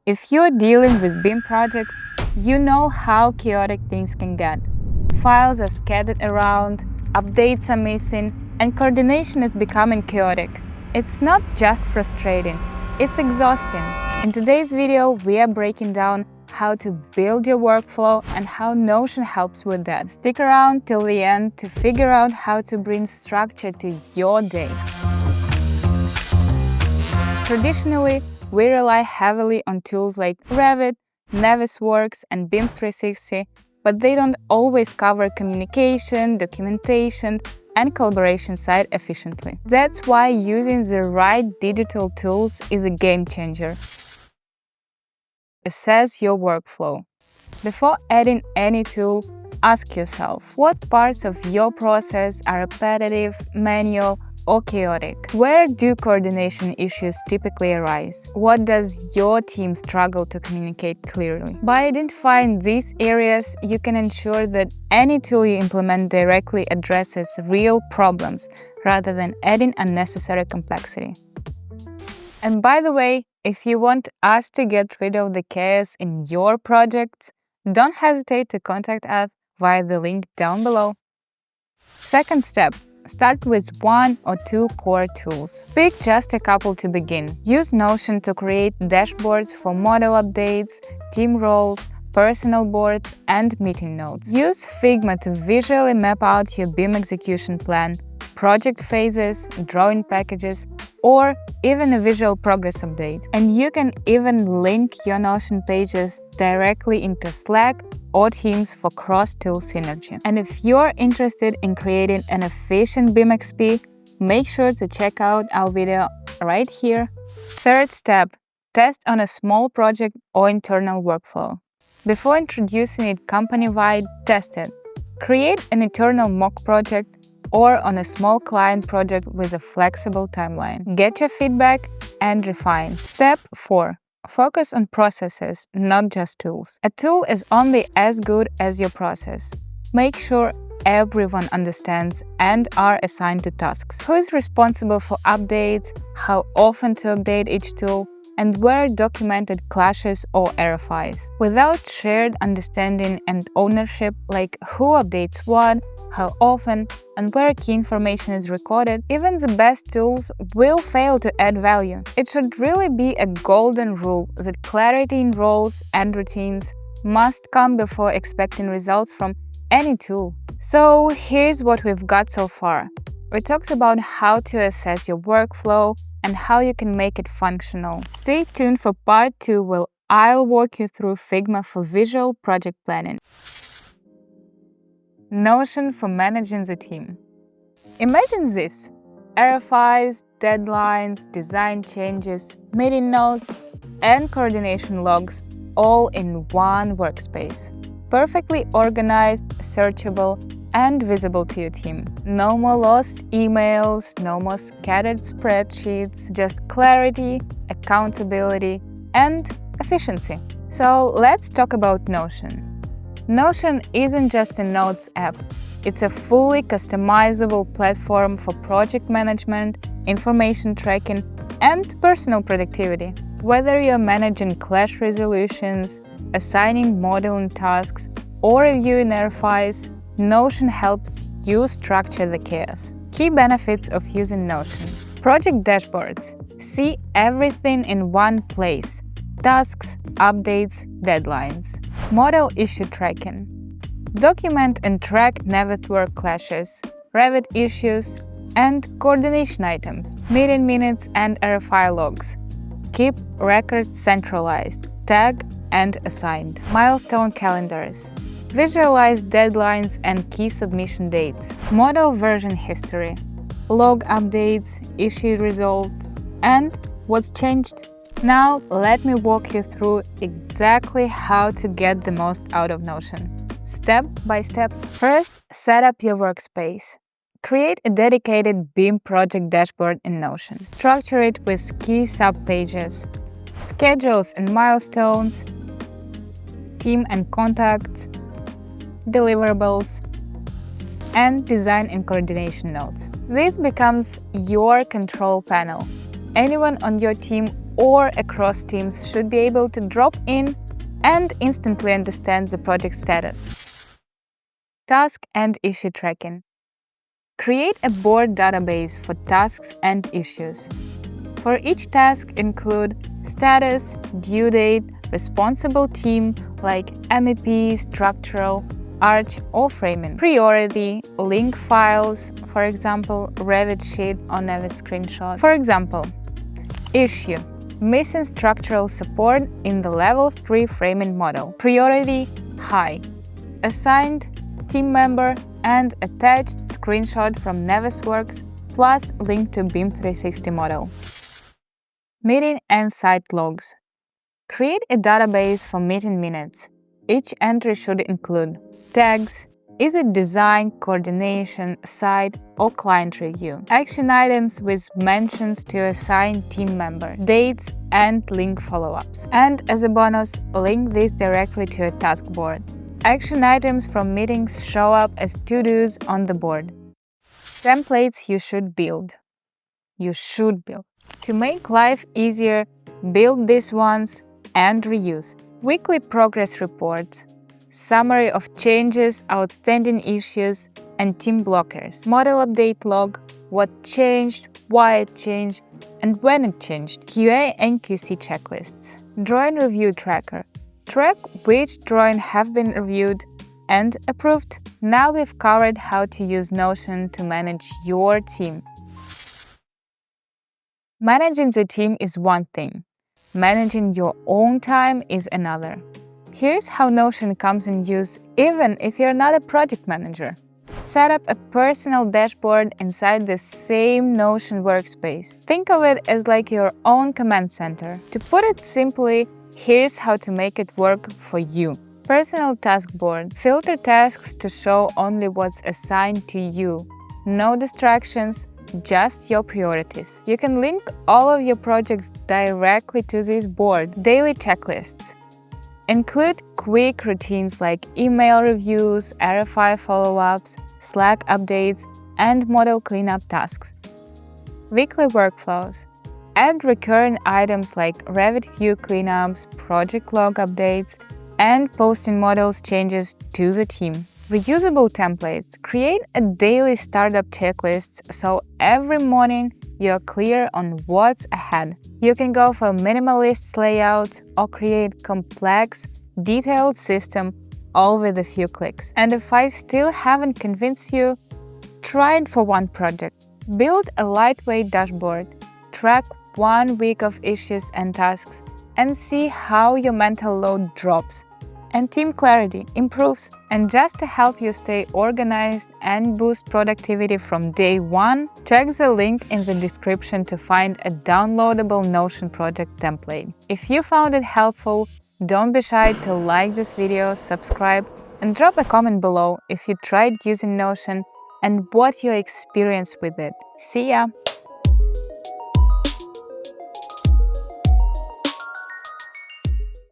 If you're dealing with BIM projects, you know how chaotic things can get. Files are scattered around, updates are missing, and coordination is becoming chaotic. It's not just frustrating, it's exhausting. In today's video, we are breaking down how to build your workflow and how Notion helps with that. Stick around till the end to figure out how to bring structure to your day. Traditionally, we rely heavily on tools like Revit, Navisworks, and BIM 360, but they don't always cover communication, documentation, and collaboration side efficiently. That's why using the right digital tools is a game changer. Assess your workflow. Before adding any tool, ask yourself what parts of your process are repetitive, manual, or chaotic. Where do coordination issues typically arise? What does your team struggle to communicate clearly? By identifying these areas, you can ensure that any tool you implement directly addresses real problems rather than adding unnecessary complexity. And by the way, if you want us to get rid of the chaos in your projects, don't hesitate to contact us via the link down below. Second step. Start with one or two core tools. Pick just a couple to begin. Use Notion to create dashboards for model updates, team roles, personal boards, and meeting notes. Use Figma to visually map out your BIM execution plan, project phases, drawing packages, or even a visual progress update. And you can even link your Notion pages directly into Slack or Teams for cross-tool synergy. And if you're interested in creating an efficient BIM XP, make sure to check out our video right here. Third step, test on a small project or internal workflow. Before introducing it company-wide, test it. Create an internal mock project or on a small client project with a flexible timeline. Get your feedback and refine. Step 4. Focus on processes, not just tools. A tool is only as good as your process. Make sure everyone understands and are assigned to tasks. Who is responsible for updates, how often to update each tool, and where documented clashes or error files. Without shared understanding and ownership, like who updates what, how often, and where key information is recorded, even the best tools will fail to add value. It should really be a golden rule that clarity in roles and routines must come before expecting results from any tool. So here's what we've got so far. We talked about how to assess your workflow and how you can make it functional. Stay tuned for part 2 where I'll walk you through Figma for visual project planning. Notion for managing the team. Imagine this: error files, deadlines, design changes, meeting notes, and coordination logs all in one workspace. Perfectly organized, searchable, and visible to your team. No more lost emails, no more scattered spreadsheets, just clarity, accountability, and efficiency. So let's talk about Notion. Notion isn't just a notes app. It's a fully customizable platform for project management, information tracking, and personal productivity. Whether you're managing clash resolutions, assigning modeling tasks, or reviewing error files, Notion helps you structure the chaos. Key benefits of using Notion. Project dashboards. See everything in one place. Tasks, updates, deadlines. Model issue tracking. Document and track Navisworks clashes, Revit issues, and coordination items. Meeting minutes and error file logs. Keep records centralized, tag and assigned. Milestone calendars. Visualize deadlines and key submission dates. Model version history. Log updates, issue resolved, and what's changed. Now, let me walk you through exactly how to get the most out of Notion. Step by step. First, set up your workspace. Create a dedicated BIM project dashboard in Notion. Structure it with key subpages, schedules and milestones, team and contacts, deliverables, and design and coordination notes. This becomes your control panel. Anyone on your team or across teams should be able to drop in and instantly understand the project status. Task and issue tracking. Create a board database for tasks and issues. For each task, include status, due date, responsible team like MEP, structural, arch or framing, priority, link files, for example, Revit sheet or Nevis screenshot. For example, issue, missing structural support in the level 3 framing model, priority, high, assigned team member and attached screenshot from Navisworks plus link to BIM 360 model. Meeting and site logs. Create a database for meeting minutes. Each entry should include tags, is it design, coordination, site or client review, action items with mentions to assigned team members, dates and link follow-ups. And as a bonus, link this directly to a task board. Action items from meetings show up as to-dos on the board. Templates you should build. To make life easier, build these ones and reuse. Weekly progress reports, summary of changes, outstanding issues, and team blockers. Model update log, what changed, why it changed, and when it changed. QA and QC checklists. Drawing review tracker. Track which drawings have been reviewed and approved. Now we've covered how to use Notion to manage your team. Managing the team is one thing. Managing your own time is another. Here's how Notion comes in use even if you're not a project manager. Set up a personal dashboard inside the same Notion workspace. Think of it as like your own command center. To put it simply, here's how to make it work for you. Personal task board. Filter tasks to show only what's assigned to you. No distractions, just your priorities. You can link all of your projects directly to this board. Daily checklists. Include quick routines like email reviews, RFI follow-ups, Slack updates, and model cleanup tasks. Weekly workflows. Add recurring items like Revit view cleanups, project log updates, and posting models changes to the team. Reusable templates. Create a daily startup checklist so every morning you're clear on what's ahead. You can go for minimalist layout or create complex, detailed system all with a few clicks. And if I still haven't convinced you, try it for one project. Build a lightweight dashboard, track 1 week of issues and tasks, and see how your mental load drops and team clarity improves. And just to help you stay organized and boost productivity from day one, check the link in the description to find a downloadable Notion project template. If you found it helpful, don't be shy to like this video, subscribe, and drop a comment below if you tried using Notion and what your experience with it. See ya!